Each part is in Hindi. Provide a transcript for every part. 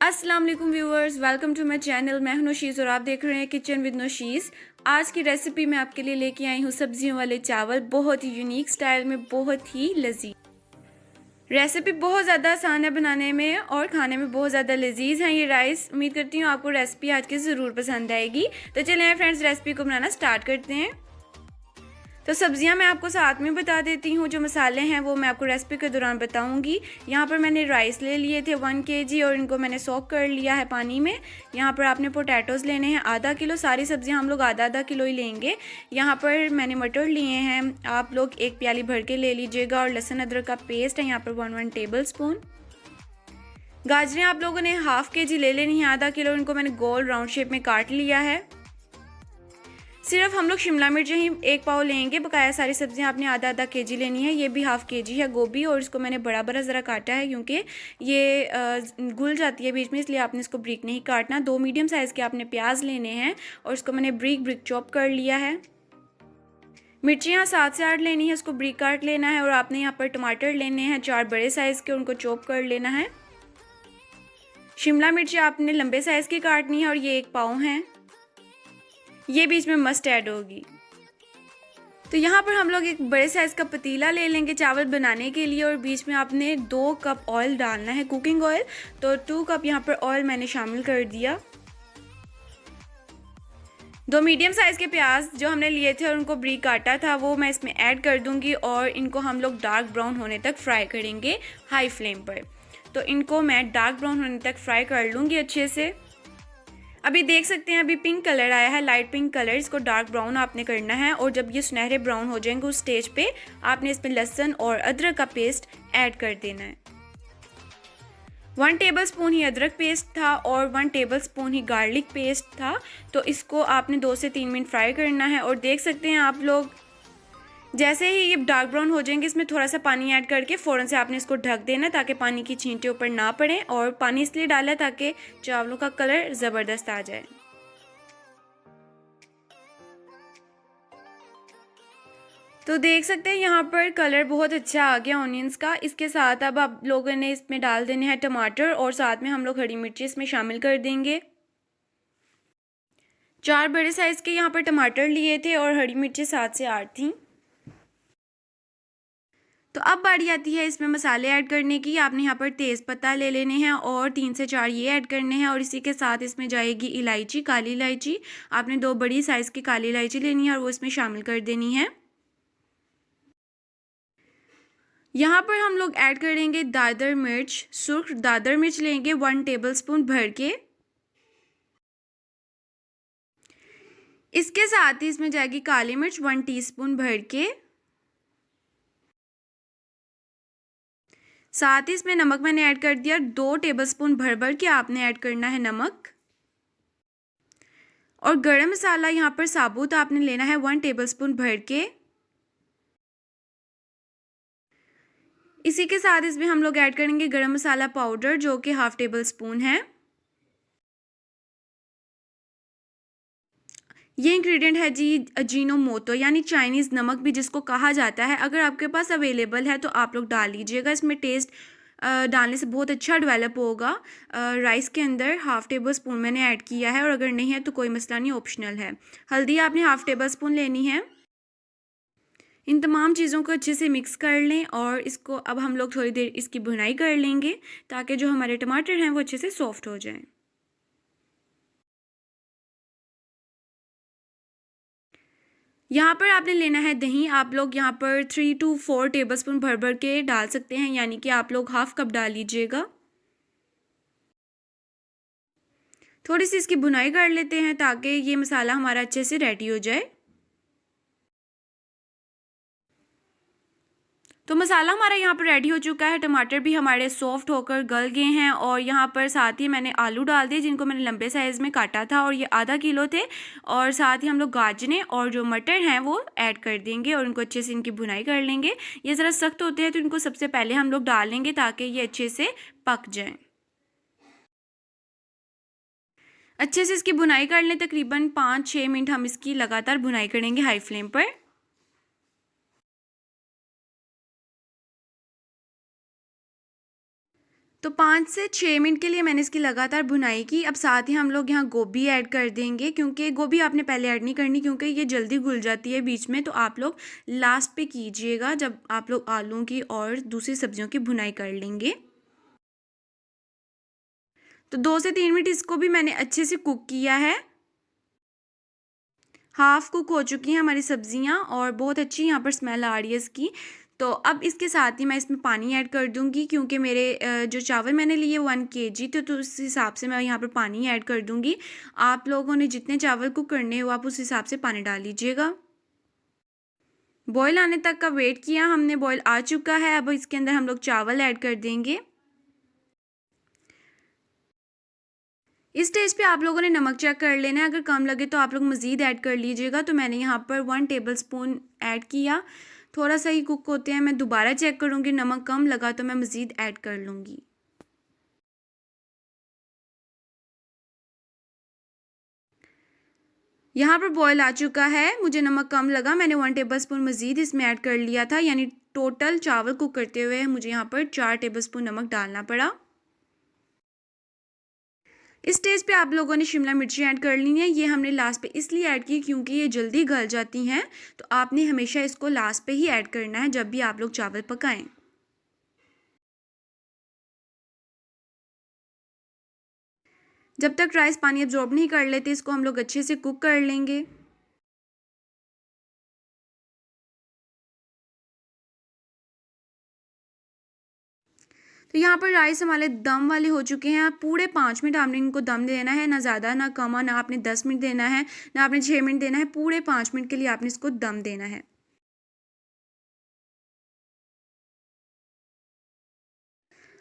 अस्सलाम वालेकुम viewers, welcome to my channel. मैं हूं नौशीज़ और आप देख रहे हैं किचन विद नौशीज़। आज की रेसिपी मैं आपके लिए लेके आई हूं सब्जियों वाले चावल, बहुत ही यूनिक स्टाइल में, बहुत ही लजीज। रेसिपी बहुत ज़्यादा आसान है बनाने में और खाने में बहुत ज़्यादा लजीज है ये राइस। उम्मीद करती हूँ आपको रेसिपी आज की ज़रूर पसंद आएगी। तो चलें फ्रेंड्स, रेसिपी को बनाना स्टार्ट करते हैं। तो सब्जियां मैं आपको साथ में बता देती हूँ, जो मसाले हैं वो मैं आपको रेसिपी के दौरान बताऊंगी। यहाँ पर मैंने राइस ले लिए थे 1 kg और इनको मैंने सोक कर लिया है पानी में। यहाँ पर आपने पोटैटोज़ लेने हैं आधा किलो। सारी सब्जियां हम लोग आधा आधा किलो ही लेंगे। यहाँ पर मैंने मटर लिए हैं, आप लोग 1 प्याली भर के ले लीजिएगा। और लहसुन अदरक का पेस्ट है यहाँ पर 1 टेबल स्पून। गाजरें आप लोगों ने ½ kg ले लेनी है, आधा किलो। इनको मैंने गोल राउंड शेप में काट लिया है। सिर्फ हम लोग शिमला मिर्च ही 1 पाव लेंगे, बकाया सारी सब्जियां आपने आधा आधा kg लेनी है। ये भी ½ kg है गोभी, और इसको मैंने बड़ा बड़ा ज़रा काटा है क्योंकि ये घुल जाती है बीच में, इसलिए आपने इसको ब्रिक नहीं काटना। 2 मीडियम साइज़ के आपने प्याज लेने हैं और इसको मैंने ब्रिक चॉप कर लिया है। मिर्चियाँ 7 से 8 लेनी है, उसको ब्रिक काट लेना है। और आपने यहाँ पर टमाटर लेने हैं 4 बड़े साइज़ के, उनको चॉप कर लेना है। शिमला मिर्ची आपने लंबे साइज़ की काटनी है और ये 1 पाव हैं, ये बीच में मस्ट ऐड होगी। तो यहाँ पर हम लोग एक बड़े साइज़ का पतीला ले लेंगे चावल बनाने के लिए, और बीच में आपने 2 कप ऑयल डालना है, कुकिंग ऑयल। तो 2 कप यहाँ पर ऑयल मैंने शामिल कर दिया। 2 मीडियम साइज़ के प्याज जो हमने लिए थे और उनको ब्रिक काटा था वो मैं इसमें ऐड कर दूंगी, और इनको हम लोग डार्क ब्राउन होने तक फ्राई करेंगे हाई फ्लेम पर। तो इनको मैं डार्क ब्राउन होने तक फ्राई कर लूँगी अच्छे से। अभी देख सकते हैं अभी पिंक कलर आया है, लाइट पिंक कलर। इसको डार्क ब्राउन आपने करना है, और जब ये सुनहरे ब्राउन हो जाएंगे उस स्टेज पे आपने इसमें लहसुन और अदरक का पेस्ट ऐड कर देना है। 1 टेबल स्पून ही अदरक पेस्ट था और 1 टेबल स्पून ही गार्लिक पेस्ट था। तो इसको आपने 2 से 3 मिनट फ्राई करना है। और देख सकते हैं आप लोग, जैसे ही ये डार्क ब्राउन हो जाएंगे इसमें थोड़ा सा पानी ऐड करके फ़ौरन से आपने इसको ढक देना, ताकि पानी की छींटे ऊपर ना पड़े। और पानी इसलिए डाला ताकि चावलों का कलर ज़बरदस्त आ जाए। तो देख सकते हैं यहाँ पर कलर बहुत अच्छा आ गया ऑनियंस का। इसके साथ अब आप लोगों ने इसमें डाल देने हैं टमाटर, और साथ में हम लोग हरी मिर्ची इसमें शामिल कर देंगे। 4 बड़े साइज़ के यहाँ पर टमाटर लिए थे और हरी मिर्ची 7 से 8 थी। तो अब बारी आती है इसमें मसाले ऐड करने की। आपने यहाँ पर तेज़ पत्ता ले लेने हैं और 3 से 4 ये ऐड करने हैं, और इसी के साथ इसमें जाएगी इलायची, काली इलायची। आपने 2 बड़ी साइज़ की काली इलायची लेनी है और वो इसमें शामिल कर देनी है। यहाँ पर हम लोग ऐड करेंगे दादर मिर्च, सुर्ख दादर मिर्च लेंगे 1 टेबल स्पून भर के। इसके साथ ही इसमें जाएगी काली मिर्च 1 टीस्पून भर के। साथ ही इसमें नमक मैंने ऐड कर दिया 2 टेबलस्पून भर भर के आपने ऐड करना है नमक। और गरम मसाला यहाँ पर साबुत आपने लेना है 1 टेबलस्पून भर के। इसी के साथ इसमें हम लोग ऐड करेंगे गरम मसाला पाउडर, जो कि ½ टेबल स्पून है। ये इंग्रेडिएंट है जी अजीनोमोटो, यानी चाइनीज़ नमक भी जिसको कहा जाता है। अगर आपके पास अवेलेबल है तो आप लोग डाल लीजिएगा। इसमें टेस्ट डालने से बहुत अच्छा डेवलप होगा। राइस के अंदर ½ टेबल स्पून मैंने ऐड किया है, और अगर नहीं है तो कोई मसला नहीं, ऑप्शनल है। हल्दी आपने ½ टेबल स्पून लेनी है। इन तमाम चीज़ों को अच्छे से मिक्स कर लें, और इसको अब हम लोग थोड़ी देर इसकी भुनाई कर लेंगे, ताकि जो हमारे टमाटर हैं वो अच्छे से सॉफ्ट हो जाएं। यहाँ पर आपने लेना है दही। आप लोग यहाँ पर 3 to 4 टेबलस्पून भर भर के डाल सकते हैं, यानी कि आप लोग ½ कप डाल लीजिएगा। थोड़ी सी इसकी भुनाई कर लेते हैं ताकि ये मसाला हमारा अच्छे से रेडी हो जाए। तो मसाला हमारा यहाँ पर रेडी हो चुका है। टमाटर भी हमारे सॉफ्ट होकर गल गए हैं, और यहाँ पर साथ ही मैंने आलू डाल दिए, जिनको मैंने लंबे साइज़ में काटा था, और ये आधा किलो थे। और साथ ही हम लोग गाजरें और जो मटर हैं वो ऐड कर देंगे, और उनको अच्छे से इनकी भुनाई कर लेंगे। ये ज़रा सख्त होते हैं तो इनको सबसे पहले हम लोग डाल लेंगे, ताकि ये अच्छे से पक जाएँ। अच्छे से इसकी भुनाई कर लें, तकरीबन 5-6 मिनट हम इसकी लगातार भुनाई करेंगे हाई फ्लेम पर। तो 5 से 6 मिनट के लिए मैंने इसकी लगातार भुनाई की। अब साथ ही हम लोग यहाँ गोभी ऐड कर देंगे, क्योंकि गोभी आपने पहले ऐड नहीं करनी क्योंकि ये जल्दी घुल जाती है बीच में, तो आप लोग लास्ट पे कीजिएगा जब आप लोग आलूओं की और दूसरी सब्जियों की भुनाई कर लेंगे। तो 2 से 3 मिनट इसको भी मैंने अच्छे से कुक किया है। हाफ कुक हो चुकी हैं हमारी सब्जियां और बहुत अच्छी यहाँ पर स्मेल आ रही है इसकी। तो अब इसके साथ ही मैं इसमें पानी ऐड कर दूंगी, क्योंकि मेरे जो चावल मैंने लिए 1 kg थे, तो उस हिसाब से मैं यहाँ पर पानी ऐड कर दूंगी। आप लोगों ने जितने चावल कुक करने हो आप उस हिसाब से पानी डाल लीजिएगा। बॉयल आने तक का वेट किया हमने, बॉयल आ चुका है। अब इसके अंदर हम लोग चावल ऐड कर देंगे। इस स्टेज पे आप लोगों ने नमक चेक कर लेना है, अगर कम लगे तो आप लोग मज़ीद ऐड कर लीजिएगा। तो मैंने यहाँ पर 1 टेबलस्पून ऐड किया। थोड़ा सा ही कुक होते हैं, मैं दोबारा चेक करूँगी, नमक कम लगा तो मैं मज़ीद ऐड कर लूँगी। यहाँ पर बॉयल आ चुका है, मुझे नमक कम लगा, मैंने 1 टेबलस्पून मज़ीद इसमें ऐड कर लिया था, यानी टोटल चावल कुक करते हुए मुझे यहाँ पर 4 टेबलस्पून नमक डालना पड़ा। इस स्टेज पे आप लोगों ने शिमला मिर्ची ऐड कर ली है। ये हमने लास्ट पे इसलिए ऐड की क्योंकि ये जल्दी गल जाती हैं, तो आपने हमेशा इसको लास्ट पे ही ऐड करना है जब भी आप लोग चावल पकाएं। जब तक राइस पानी एब्जॉर्ब नहीं कर लेते, इसको हम लोग अच्छे से कुक कर लेंगे। तो यहाँ पर राइस हमारे दम वाले हो चुके हैं। पूरे 5 मिनट आपने इनको दम देना है, ना ज़्यादा ना कम, ना आपने 10 मिनट देना है, ना आपने 6 मिनट देना है। पूरे 5 मिनट के लिए आपने इसको दम देना है।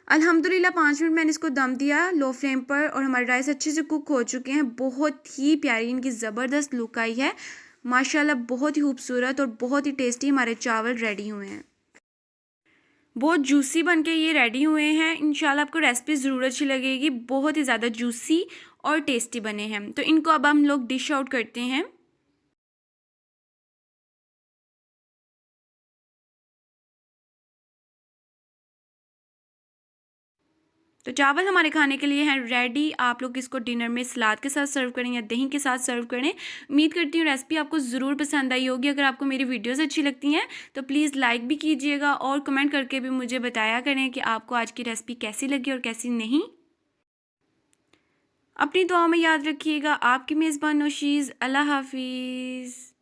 अल्हम्दुलिल्लाह 5 मिनट मैंने इसको दम दिया लो फ्लेम पर और हमारे राइस अच्छे से कुक हो चुके हैं। बहुत ही प्यारी इनकी ज़बरदस्त लुक आई है माशाल्लाह, बहुत ही खूबसूरत और बहुत ही टेस्टी हमारे चावल रेडी हुए हैं। बहुत जूसी बनके ये रेडी हुए हैं। इंशाल्लाह आपको रेसिपी ज़रूर अच्छी लगेगी। बहुत ही ज़्यादा जूसी और टेस्टी बने हैं। तो इनको अब हम लोग डिश आउट करते हैं। तो चावल हमारे खाने के लिए हैं रेडी। आप लोग इसको डिनर में सलाद के साथ सर्व करें या दही के साथ सर्व करें। उम्मीद करती हूँ रेसिपी आपको ज़रूर पसंद आई होगी। अगर आपको मेरी वीडियोस अच्छी लगती हैं तो प्लीज़ लाइक भी कीजिएगा और कमेंट करके भी मुझे बताया करें कि आपको आज की रेसिपी कैसी लगी और कैसी नहीं। अपनी दुआओं में याद रखिएगा। आपकी मेज़बान नौशीज़। अल्लाह हाफिज़।